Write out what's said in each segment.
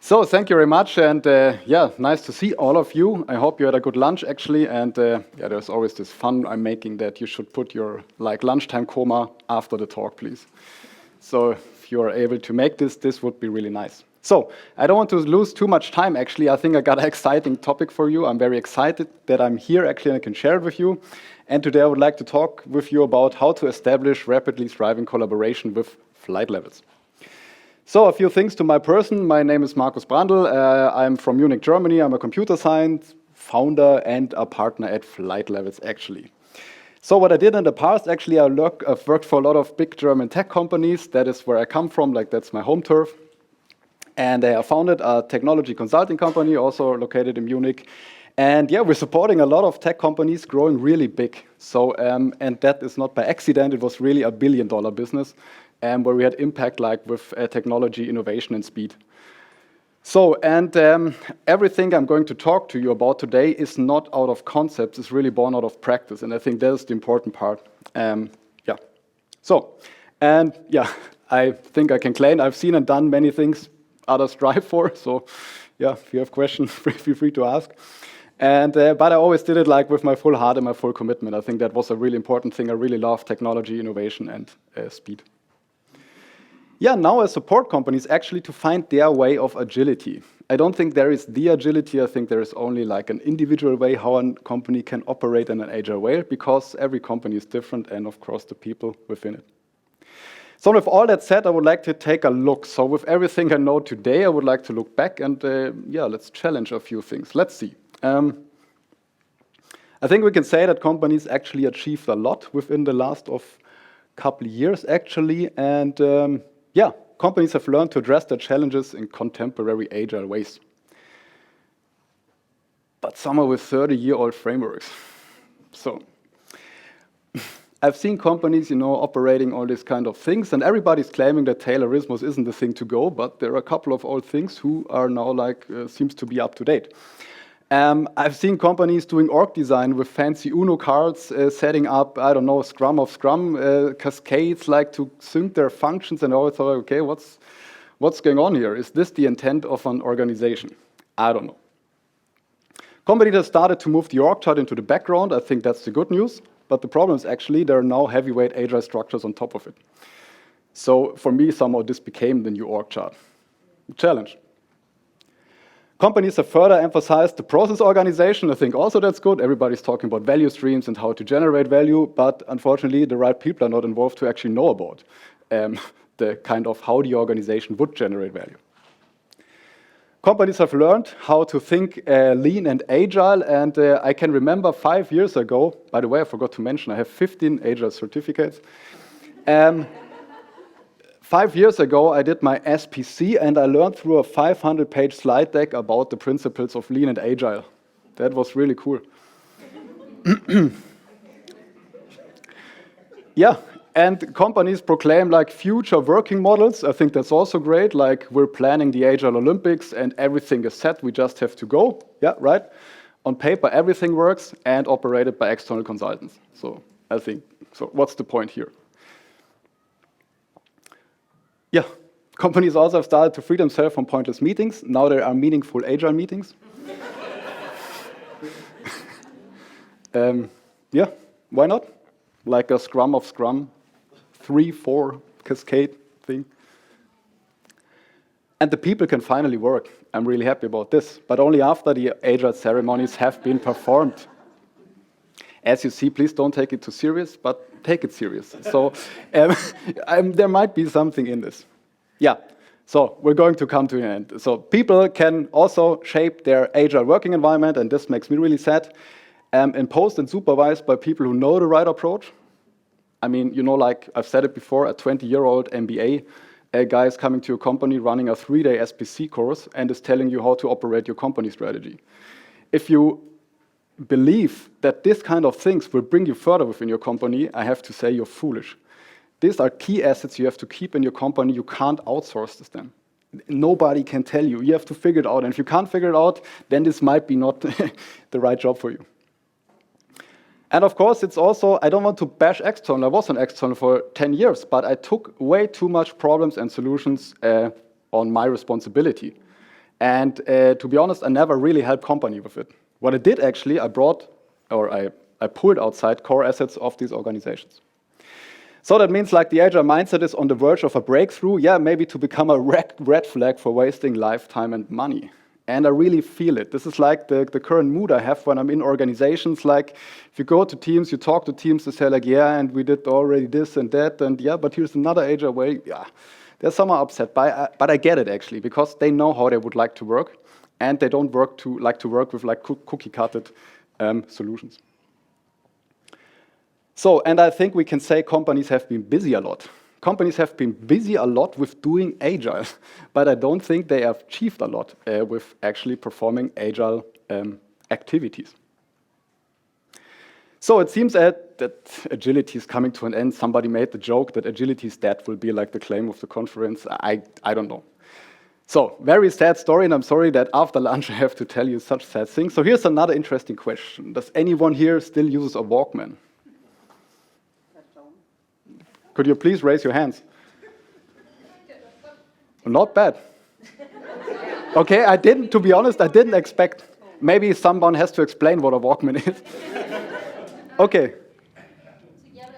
So thank you very much, and yeah, nice to see all of you. I hope you had a good lunch actually, and yeah, there's always this fun I'm making that you should put your lunchtime coma after the talk, please. So if you are able to make this would be really nice. So I don't want to lose too much time actually. I think I got an exciting topic for you. I'm very excited that I'm here actually and I can share it with you. And today I would like to talk with you about how to establish rapidly thriving collaboration with flight levels. So a few things to my person. My name is Markus Brandl. I'm from Munich, Germany. I'm a computer science founder and a partner at Flight Levels, actually. So what I did in the past, actually, I've worked for a lot of big German tech companies. That is where I come from, that's my home turf. And I founded a technology consulting company, also located in Munich. And yeah, we're supporting a lot of tech companies growing really big. So, and that is not by accident. It was really a billion-dollar business. Where we had impact with technology, innovation, and speed. So, and everything I'm going to talk to you about today is not out of concepts, it's really born out of practice, and I think that's the important part. Yeah. So, and yeah, I think I can claim I've seen and done many things others strive for, so yeah, if you have questions, feel free to ask. And but I always did it with my full heart and my full commitment. I think that was a really important thing. I really love technology, innovation, and speed. Yeah, now I support companies actually to find their way of agility. I don't think there is the agility. I think there is only an individual way how a company can operate in an agile way, because every company is different and of course the people within it. So with all that said, I would like to take a look. So with everything I know today, I would like to look back and yeah, let's challenge a few things. Let's see. I think we can say that companies actually achieved a lot within the last couple of years actually, and yeah, companies have learned to address their challenges in contemporary agile ways. But some are with 30-year-old frameworks. So I've seen companies, operating all these kind of things, and everybody's claiming that Taylorismus isn't the thing to go, but there are a couple of old things who are now seems to be up to date. I've seen companies doing org design with fancy Uno cards, setting up, I don't know, Scrum of Scrum cascades, to sync their functions, and I always thought, okay, what's going on here? Is this the intent of an organization? I don't know. Companies have started to move the org chart into the background. I think that's the good news. But the problem is actually there are now heavyweight agile structures on top of it. So for me, somehow this became the new org chart. Challenge. Companies have further emphasized the process organization. I think also that's good. Everybody's talking about value streams and how to generate value, but unfortunately, the right people are not involved to actually know about the kind of how the organization would generate value. Companies have learned how to think lean and agile, and I can remember 5 years ago, by the way, I forgot to mention, I have 15 agile certificates. 5 years ago, I did my SPC, and I learned through a 500-page slide deck about the principles of Lean and Agile. That was really cool. Yeah, and companies proclaim future working models. I think that's also great. We're planning the Agile Olympics, and everything is set. We just have to go. Yeah, right. On paper, everything works, and operated by external consultants. So I think so. What's the point here? Yeah, companies also have started to free themselves from pointless meetings. Now there are meaningful agile meetings. Yeah, why not? Like a Scrum of Scrum, 3-4 cascade thing. And the people can finally work. I'm really happy about this, but only after the agile ceremonies have been performed. As you see, please don't take it too serious, but take it serious. So there might be something in this. Yeah, so we're going to come to an end. So people can also shape their agile working environment, and this makes me really sad, imposed and supervised by people who know the right approach. I mean, I've said it before, a 20-year-old MBA guy is coming to your company running a 3-day SPC course and is telling you how to operate your company strategy. If you believe that this kind of things will bring you further within your company, I have to say you're foolish. These are key assets you have to keep in your company. You can't outsource this then. Nobody can tell you. You have to figure it out. And if you can't figure it out, then this might be not the right job for you. And of course, it's also, I don't want to bash external. I was an external for 10 years, but I took way too much problems and solutions on my responsibility. And to be honest, I never really helped company with it. What I did actually, I pulled outside core assets of these organizations. So that means like the agile mindset is on the verge of a breakthrough, yeah, maybe to become a red flag for wasting lifetime and money. And I really feel it. This is like the current mood I have when I'm in organizations. Like if you go to teams, you talk to teams, they say like, yeah, and we did already this and that, and yeah, but here's another agile way. Yeah, they're somewhat upset, but I get it actually, because they know how they would like to work, and they don't like to work with like cookie-cutted solutions. So, and I think we can say companies have been busy a lot. Companies have been busy a lot with doing agile, but I don't think they have achieved a lot with actually performing agile activities. So it seems that agility is coming to an end. Somebody made the joke that agility is dead, will be like the claim of the conference. I don't know. So, very sad story, and I'm sorry that after lunch I have to tell you such sad things. So here's another interesting question. Does anyone here still use a Walkman? Could you please raise your hands? Not bad. Okay, to be honest, I didn't expect. Maybe someone has to explain what a Walkman is. Okay. It's yellow,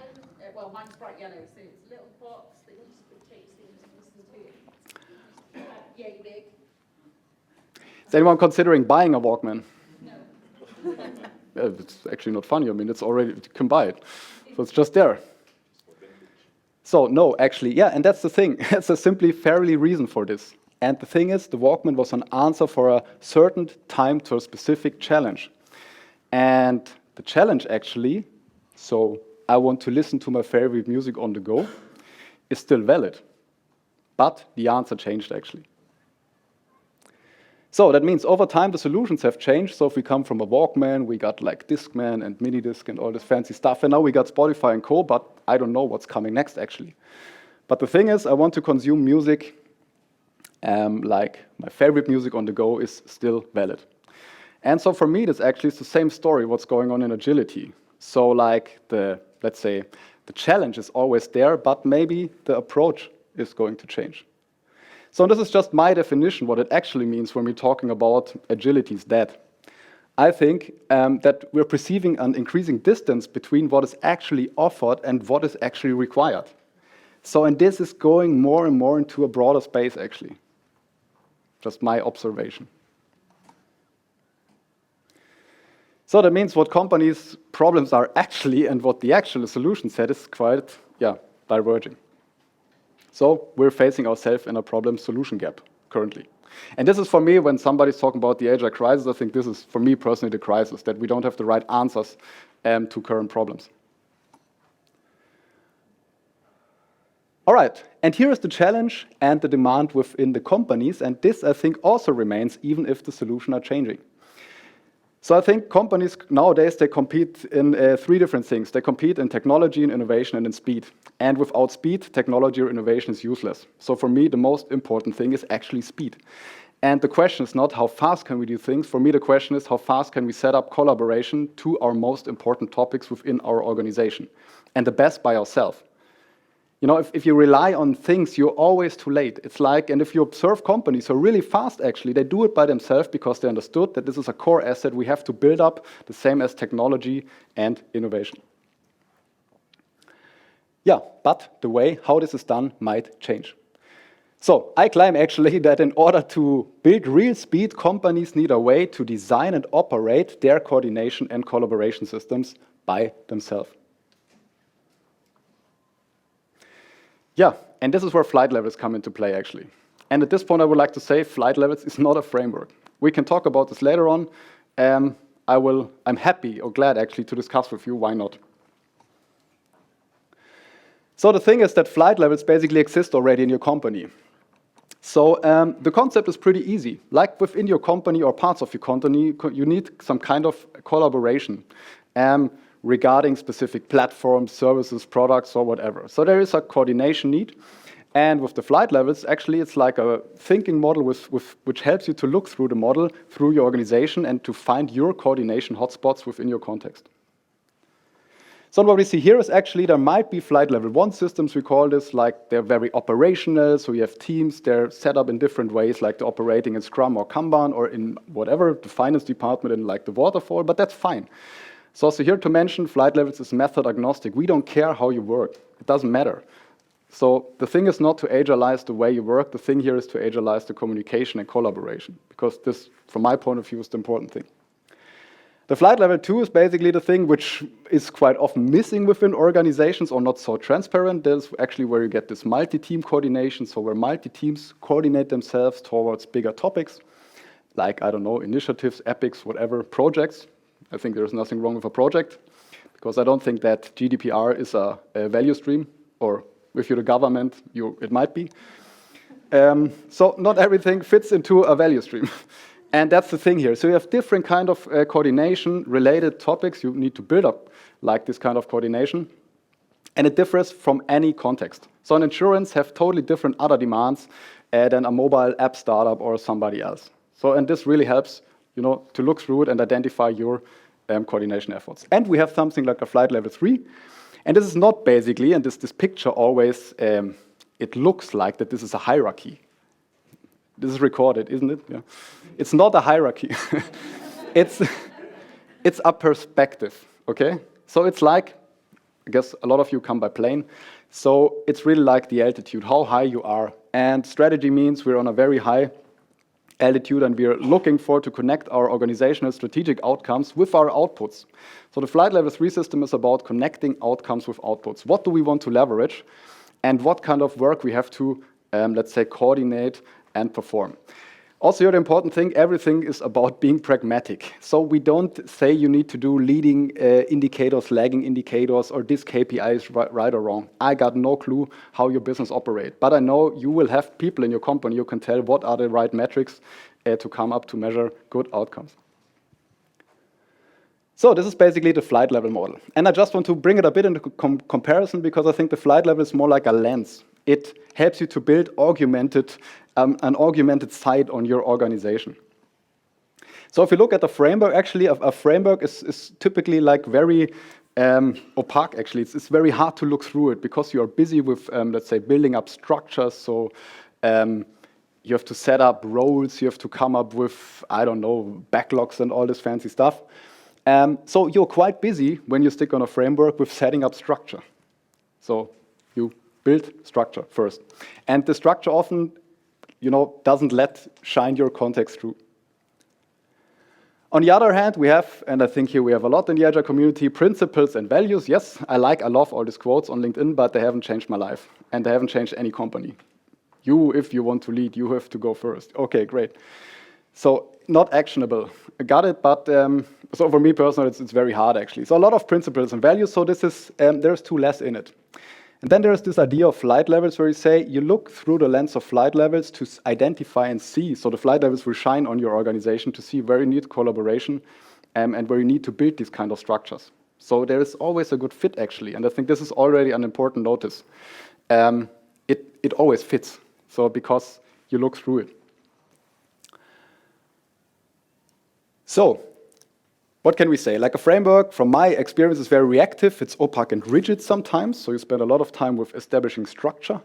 well, mine's bright yellow, so it's a little box that you just takes things and listen to it. Yay big. Is anyone considering buying a Walkman? No. It's actually not funny. I mean, it's already, you can buy it. So it's just there. So no, actually, yeah, and that's the thing. It's a simply fairly reason for this. And the thing is, the Walkman was an answer for a certain time to a specific challenge. And the challenge actually, so I want to listen to my favorite music on the go, is still valid. But the answer changed actually. So that means over time the solutions have changed. So if we come from a Walkman, we got like Discman and mini disc and all this fancy stuff. And now we got Spotify and co, but I don't know what's coming next actually. But the thing is, I want to consume music like my favorite music on the go is still valid. And so for me, this actually is the same story, what's going on in agility. So like let's say, the challenge is always there, but maybe the approach is going to change. So this is just my definition, what it actually means when we're talking about agility is dead. I think that we're perceiving an increasing distance between what is actually offered and what is actually required. So, and this is going more and more into a broader space, actually. Just my observation. So that means what companies' problems are actually and what the actual solution set is quite, diverging. So we're facing ourselves in a problem-solution gap currently. And this is for me, when somebody's talking about the agile crisis, I think this is for me personally the crisis, that we don't have the right answers to current problems. All right, and here is the challenge and the demand within the companies, and this I think also remains even if the solutions are changing. So I think companies nowadays, they compete in three different things. They compete in technology, in innovation, and in speed. And without speed, technology or innovation is useless. So for me, the most important thing is actually speed. And the question is not how fast can we do things. For me, the question is how fast can we set up collaboration to our most important topics within our organization. And the best by ourselves. You know, if you rely on things, you're always too late. It's like, and if you observe companies who are really fast, actually, they do it by themselves because they understood that this is a core asset we have to build up, the same as technology and innovation. Yeah, but the way how this is done might change. So I claim actually that in order to build real speed, companies need a way to design and operate their coordination and collaboration systems by themselves. Yeah, and this is where flight levels come into play, actually. And at this point, I would like to say flight levels is not a framework. We can talk about this later on. I'm happy or glad, actually, to discuss with you why not. So the thing is that flight levels basically exist already in your company. So the concept is pretty easy. Like within your company or parts of your company, you need some kind of collaboration. Regarding specific platforms, services, products, or whatever. So there is a coordination need. And with the flight levels, actually, it's like a thinking model which helps you to look through the model, through your organization, and to find your coordination hotspots within your context. So what we see here is actually there might be flight level 1 systems, we call this, like they're very operational, so you have teams, they're set up in different ways, like they're operating in Scrum or Kanban or in whatever, the finance department in like the waterfall, but that's fine. So also here to mention, flight levels is method agnostic. We don't care how you work, it doesn't matter. So the thing is not to agilize the way you work, the thing here is to agilize the communication and collaboration, because this, from my point of view, is the important thing. The flight level 2 is basically the thing which is quite often missing within organizations or not so transparent. That's actually where you get this multi-team coordination, so where multi-teams coordinate themselves towards bigger topics, like, I don't know, initiatives, epics, whatever, projects. I think there's nothing wrong with a project, because I don't think that GDPR is a value stream, or if you're the government, it might be. So not everything fits into a value stream. And that's the thing here. So you have different kind of coordination related topics you need to build up, like this kind of coordination. And it differs from any context. So an insurance have totally different other demands than a mobile app startup or somebody else. So, and this really helps, to look through it and identify your coordination efforts. And we have something like a flight level 3. And this is not basically, and this picture always, it looks like that this is a hierarchy. This is recorded, isn't it? Yeah. It's not a hierarchy. it's a perspective, okay? So it's like, I guess a lot of you come by plane, so it's really like the altitude, how high you are. And strategy means we're on a very high altitude and we're looking to connect our organizational strategic outcomes with our outputs. So the flight level 3 system is about connecting outcomes with outputs. What do we want to leverage and what kind of work we have to, let's say, coordinate and perform. Also, here the important thing, everything is about being pragmatic. So we don't say you need to do leading indicators, lagging indicators, or this KPI is right or wrong. I got no clue how your business operates. But I know you will have people in your company who can tell what are the right metrics to come up to measure good outcomes. So this is basically the flight level model. And I just want to bring it a bit into comparison because I think the flight level is more like a lens. It helps you to build an augmented sight on your organization. So if you look at the framework, actually a framework is typically like very opaque, actually. It's very hard to look through it because you are busy with, let's say, building up structures. So you have to set up roles, you have to come up with, I don't know, backlogs and all this fancy stuff. So you're quite busy when you stick on a framework with setting up structure. So you build structure first. And the structure often, doesn't let shine your context through. On the other hand, we have, and I think here we have a lot in the Agile community, principles and values. Yes, I love all these quotes on LinkedIn, but they haven't changed my life. And they haven't changed any company. If you want to lead, you have to go first. Okay, great. So not actionable. I got it, but so for me personally, it's very hard actually. So a lot of principles and values. So this is there's too less in it. And then there's this idea of flight levels where you say you look through the lens of flight levels to identify and see. So the flight levels will shine on your organization to see where you need collaboration and where you need to build these kind of structures. So there is always a good fit actually. And I think this is already an important notice. It always fits. So because you look through it. So what can we say? Like a framework, from my experience, is very reactive. It's opaque and rigid sometimes, so you spend a lot of time with establishing structure.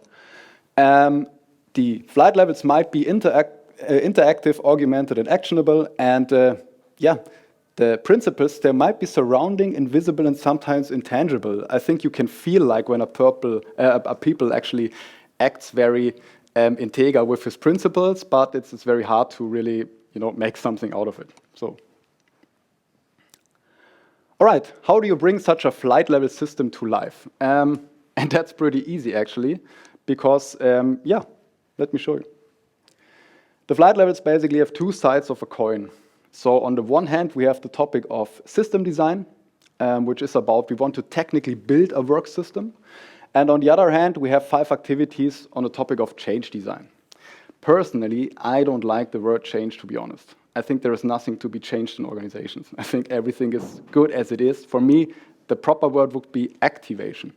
The flight levels might be interactive, augmented, and actionable. And the principles, they might be surrounding, invisible, and sometimes intangible. I think you can feel like when a people actually acts very integer with his principles, but it's very hard to really make something out of it. So. All right, how do you bring such a flight level system to life? And that's pretty easy, actually, because, let me show you. The flight levels basically have two sides of a coin. So on the one hand, we have the topic of system design, which is about we want to technically build a work system. And on the other hand, we have 5 activities on the topic of change design. Personally, I don't like the word change, to be honest. I think there is nothing to be changed in organizations. I think everything is good as it is. For me, the proper word would be activation.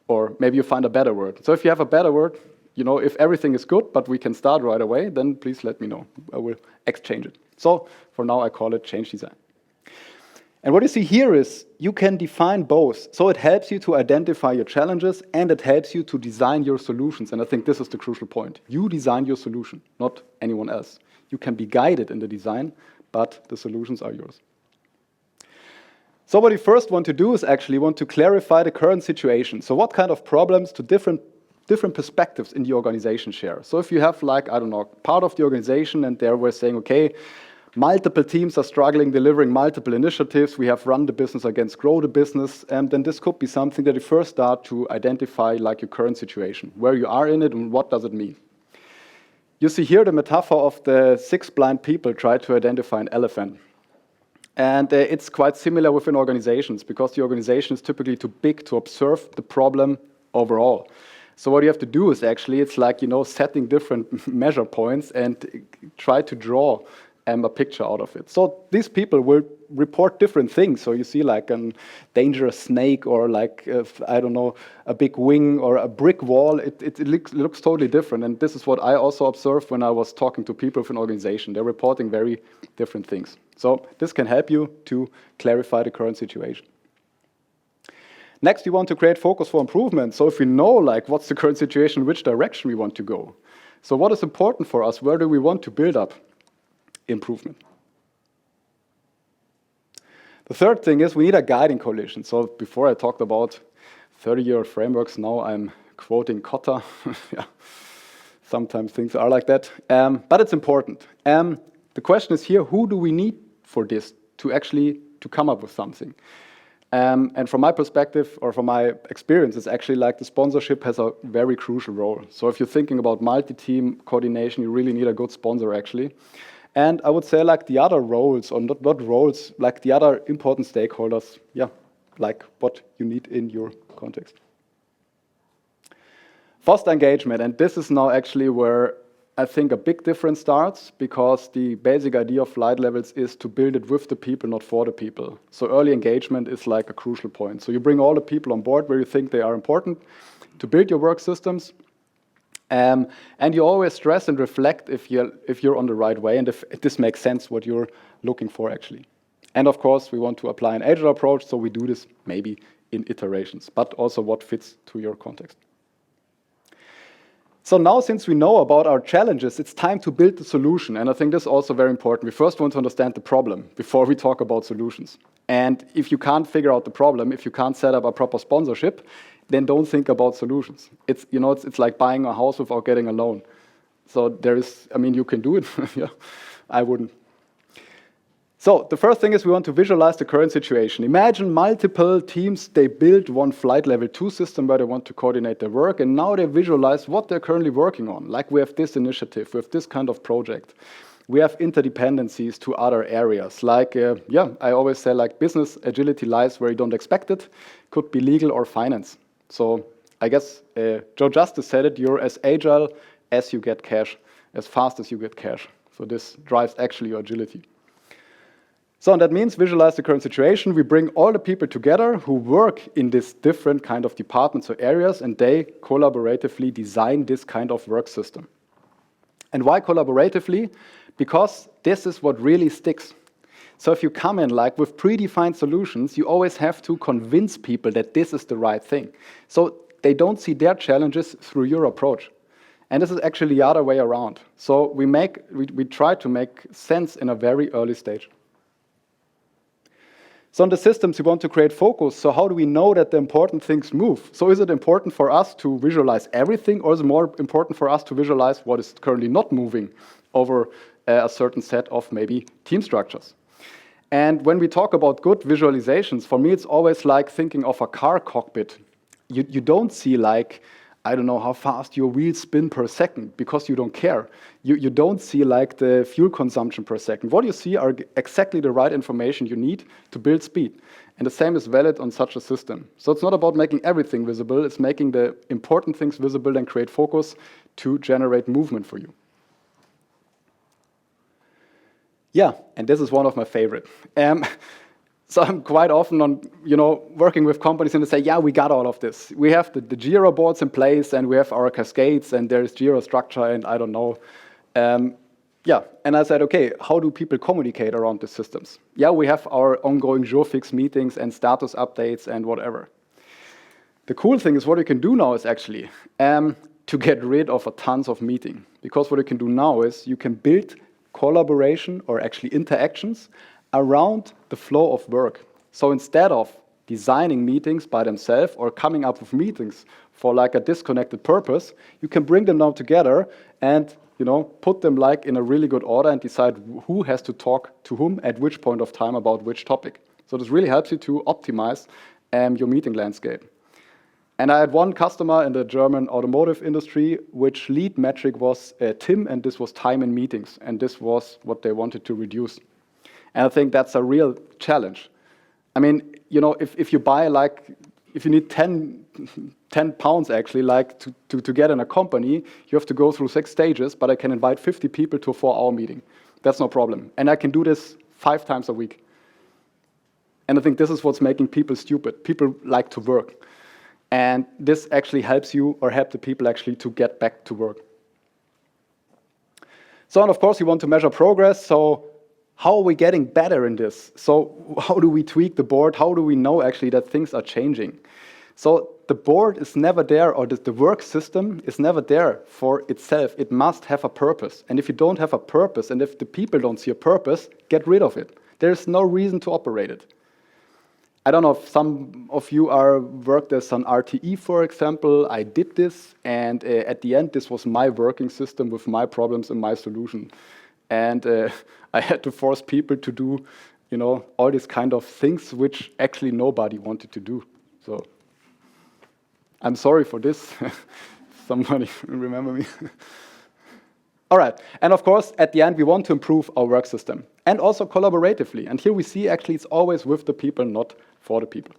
Or maybe you find a better word. So if you have a better word, if everything is good, but we can start right away, then please let me know. I will exchange it. So for now, I call it change design. And what you see here is you can define both. So it helps you to identify your challenges and it helps you to design your solutions. And I think this is the crucial point. You design your solution, not anyone else. You can be guided in the design, but the solutions are yours. So what you first want to do is actually want to clarify the current situation. So what kind of problems to different perspectives in the organization share. So if you have like, I don't know, part of the organization and there we're saying, okay, multiple teams are struggling delivering multiple initiatives. We have run the business against grow the business. And then this could be something that you first start to identify like your current situation, where you are in it and what does it mean. You see here the metaphor of the 6 blind people try to identify an elephant. And it's quite similar within organizations because the organization is typically too big to observe the problem overall. So what you have to do is actually, it's like, setting different measure points and try to draw a picture out of it. So these people will report different things. So you see like a dangerous snake or like, I don't know, a big wing or a brick wall. It looks totally different. And this is what I also observed when I was talking to people of an organization. They're reporting very different things. So this can help you to clarify the current situation. Next, you want to create focus for improvement. So if we know like what's the current situation, which direction we want to go. So what is important for us? Where do we want to build up improvement? The third thing is we need a guiding coalition. So before I talked about 30-year frameworks, now I'm quoting Kotta. Yeah, sometimes things are like that, but it's important. The question is here, who do we need for this to actually to come up with something? And from my perspective or from my experience, it's actually like the sponsorship has a very crucial role. So if you're thinking about multi-team coordination, you really need a good sponsor actually. And I would say like the other roles, or not roles, like the other important stakeholders, yeah, like what you need in your context. Foster engagement, and this is now actually where I think a big difference starts, because the basic idea of light levels is to build it with the people, not for the people. So early engagement is like a crucial point. So you bring all the people on board where you think they are important to build your work systems. And you always stress and reflect if you're on the right way and if this makes sense what you're looking for actually. And of course, we want to apply an agile approach, so we do this maybe in iterations, but also what fits to your context. So now, since we know about our challenges, it's time to build the solution. And I think this is also very important. We first want to understand the problem before we talk about solutions. And if you can't figure out the problem, if you can't set up a proper sponsorship, then don't think about solutions. It's like buying a house without getting a loan. So you can do it. Yeah, I wouldn't. So the first thing is we want to visualize the current situation. Imagine multiple teams, they build one flight level 2 system where they want to coordinate their work, and now they visualize what they're currently working on. Like we have this initiative, we have this kind of project. We have interdependencies to other areas. Like, I always say like business agility lies where you don't expect it. Could be legal or finance. So I guess Joe Justice said it, you're as agile as you get cash, as fast as you get cash. So this drives actually your agility. So that means visualize the current situation. We bring all the people together who work in this different kind of departments or areas, and they collaboratively design this kind of work system. And why collaboratively? Because this is what really sticks. So if you come in like with predefined solutions, you always have to convince people that this is the right thing. So they don't see their challenges through your approach. And this is actually the other way around. So we try to make sense in a very early stage. So in the systems, we want to create focus. So how do we know that the important things move? So is it important for us to visualize everything, or is it more important for us to visualize what is currently not moving over a certain set of maybe team structures? And when we talk about good visualizations, for me, it's always like thinking of a car cockpit. You don't see like, I don't know how fast your wheels spin per second because you don't care. You don't see like the fuel consumption per second. What you see are exactly the right information you need to build speed. And the same is valid on such a system. So it's not about making everything visible, it's making the important things visible and create focus to generate movement for you. Yeah, and this is one of my favorite. So I'm quite often on, working with companies and they say, yeah, we got all of this. We have the Jira boards in place and we have our cascades and there's Jira structure and I don't know. Yeah, and I said, okay, how do people communicate around the systems? Yeah, we have our ongoing jour-fix meetings and status updates and whatever. The cool thing is what you can do now is actually to get rid of a tons of meeting. Because what you can do now is you can build collaboration or actually interactions around the flow of work. So instead of designing meetings by themselves or coming up with meetings for like a disconnected purpose, you can bring them now together and put them like in a really good order and decide who has to talk to whom at which point of time about which topic. So this really helps you to optimize your meeting landscape. And I had one customer in the German automotive industry, which lead metric was TIM, and this was time in meetings, and this was what they wanted to reduce. And I think that's a real challenge. I mean, if you buy if you need 10 pounds actually, to get in a company, you have to go through 6 stages, but I can invite 50 people to a 4-hour meeting. That's no problem. And I can do this 5 times a week. And I think this is what's making people stupid. People like to work. And this actually helps you or help the people actually to get back to work. So, and of course, you want to measure progress. So how are we getting better in this? So how do we tweak the board? How do we know actually that things are changing? So the board is never there, or the work system is never there for itself. It must have a purpose. And if you don't have a purpose, and if the people don't see a purpose, get rid of it. There's no reason to operate it. I don't know if some of you are worked as an RTE, for example. I did this, and at the end, this was my working system with my problems and my solution. And I had to force people to do, all these kind of things which actually nobody wanted to do. So I'm sorry for this. Somebody remember me. All right, and of course, at the end, we want to improve our work system, and also collaboratively. And here we see actually it's always with the people, not for the people.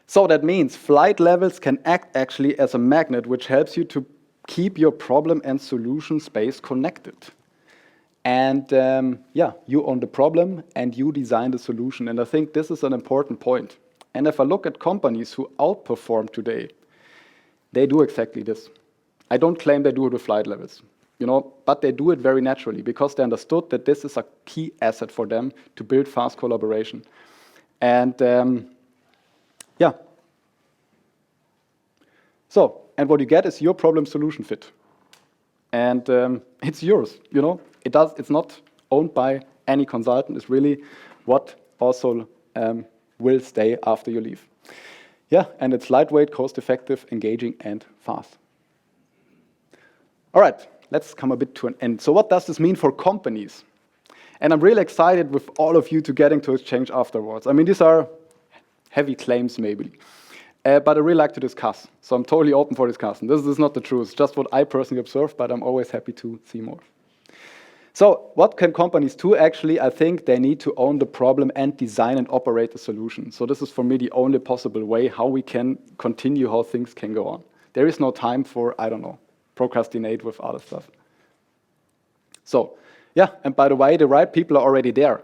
So that means flight levels can act actually as a magnet, which helps you to keep your problem and solution space connected. And you own the problem and you design the solution. And I think this is an important point. And if I look at companies who outperform today, they do exactly this. I don't claim they do it with flight levels, but they do it very naturally because they understood that this is a key asset for them to build fast collaboration. And so, and what you get is your problem solution fit. And it's yours, It's not owned by any consultant. It's really what also will stay after you leave. Yeah, and it's lightweight, cost-effective, engaging, and fast. All right, let's come a bit to an end. So what does this mean for companies? And I'm really excited with all of you to getting to exchange afterwards. I mean, these are heavy claims maybe, but I really like to discuss. So I'm totally open for discussion. This is not the truth, it's just what I personally observed, but I'm always happy to see more. So what can companies do? Actually, I think they need to own the problem and design and operate the solution. So this is for me the only possible way how we can continue, how things can go on. There is no time for, procrastinate with other stuff. So, and by the way, the right people are already there.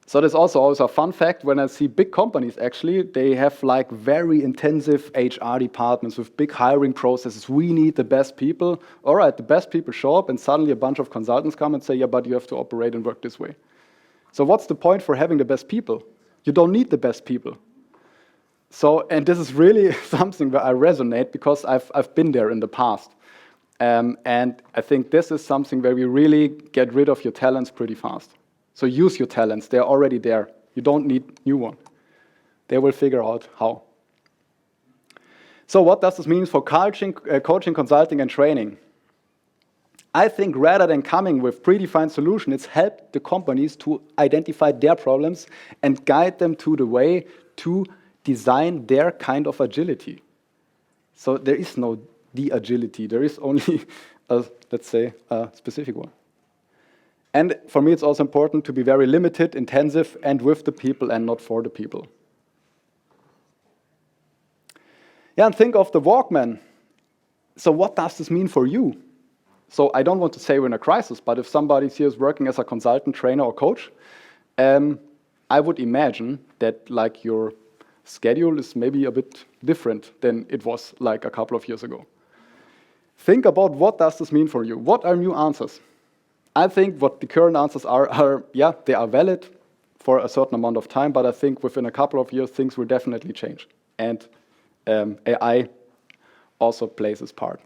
So there's also a fun fact, when I see big companies actually, they have like very intensive HR departments with big hiring processes. We need the best people. All right, the best people show up and suddenly a bunch of consultants come and say, yeah, but you have to operate and work this way. So what's the point for having the best people? You don't need the best people. So, and this is really something where I resonate because I've been there in the past. And I think this is something where we really get rid of your talents pretty fast. So use your talents, they're already there. You don't need new one. They will figure out how. So what does this mean for coaching, consulting, and training? I think rather than coming with predefined solutions, it's helped the companies to identify their problems and guide them to the way to design their kind of agility. So there is no de-agility, there is only, let's say, a specific one. And for me, it's also important to be very limited, intensive, and with the people and not for the people. Yeah, and think of the Walkman. So what does this mean for you? So I don't want to say we're in a crisis, but if somebody here is working as a consultant, trainer, or coach, I would imagine that like your schedule is maybe a bit different than it was like a couple of years ago. think about what does this mean for you? What are new answers? I think what the current answers are yeah, they are valid for a certain amount of time, but I think within a couple of years, things will definitely change. And AI also plays its part.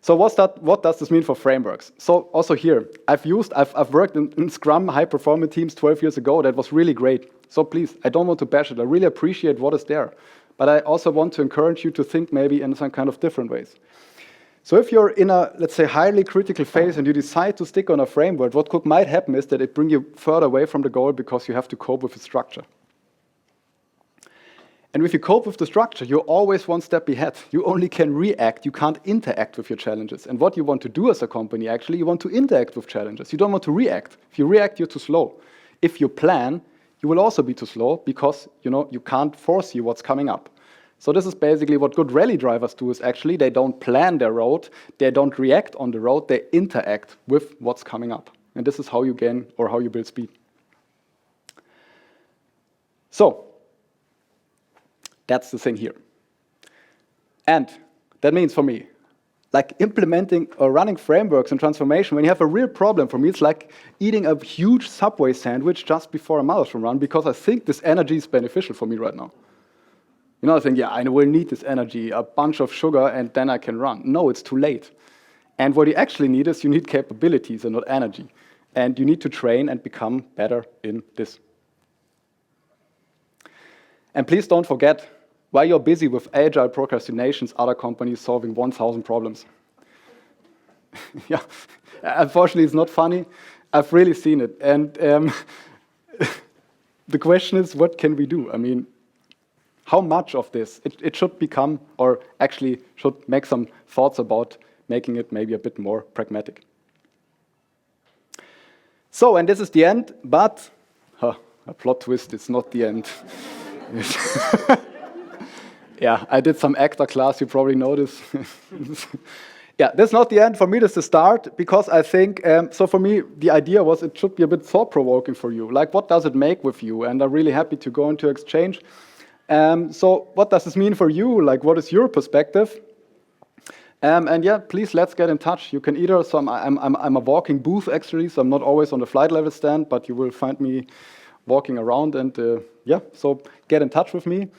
So what does this mean for frameworks? So also here, I've worked in Scrum high-performance teams 12 years ago. That was really great. So please, I don't want to bash it. I really appreciate what is there. But I also want to encourage you to think maybe in some kind of different ways. So if you're in a, let's say, highly critical phase and you decide to stick on a framework, what might happen is that it brings you further away from the goal because you have to cope with the structure. And if you cope with the structure, you're always one step ahead. You only can react. You can't interact with your challenges. And what you want to do as a company, actually, you want to interact with challenges. You don't want to react. If you react, you're too slow. If you plan, you will also be too slow because you can't foresee what's coming up. So this is basically what good rally drivers do is actually they don't plan their road, they don't react on the road, they interact with what's coming up. And this is how you gain or how you build speed. So that's the thing here. And that means for me, like implementing or running frameworks and transformation, when you have a real problem, for me, it's like eating a huge Subway sandwich just before a marathon run because I think this energy is beneficial for me right now. I think, yeah, I will need this energy, a bunch of sugar, and then I can run. No, it's too late. And what you actually need is you need capabilities and not energy. And you need to train and become better in this. And please don't forget, while you're busy with agile procrastinations, other companies solving 1,000 problems. Yeah, unfortunately, it's not funny. I've really seen it. And the question is, what can we do? I mean, how much of this it should become, or actually should make some thoughts about making it maybe a bit more pragmatic. So, and this is the end, but a plot twist, it's not the end. Yeah, I did some actor class, you probably know this. Yeah, that's not the end. For me, that's the start, because I think, so for me, the idea was it should be a bit thought-provoking for you. Like, what does it make with you? And I'm really happy to go into exchange. So what does this mean for you? Like, what is your perspective? And yeah, please, let's get in touch. You can either, so I'm a walking booth, actually, so I'm not always on the flight level stand, but you will find me walking around, and yeah, so get in touch with me.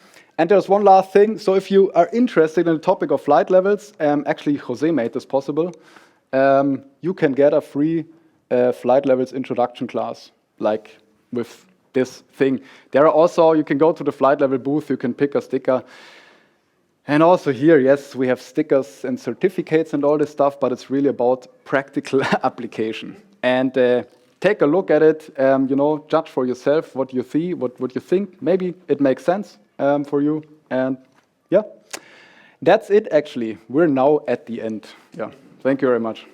And there's one last thing. So if you are interested in the topic of flight levels, actually, Jose made this possible. You can get a free flight levels introduction class, like with this thing. There are also, you can go to the flight level booth, you can pick a sticker. And also here, yes, we have stickers and certificates and all this stuff, but it's really about practical application. And take a look at it, judge for yourself what you see, what you think. Maybe it makes sense for you. And yeah, that's it actually. We're now at the end. Yeah, thank you very much.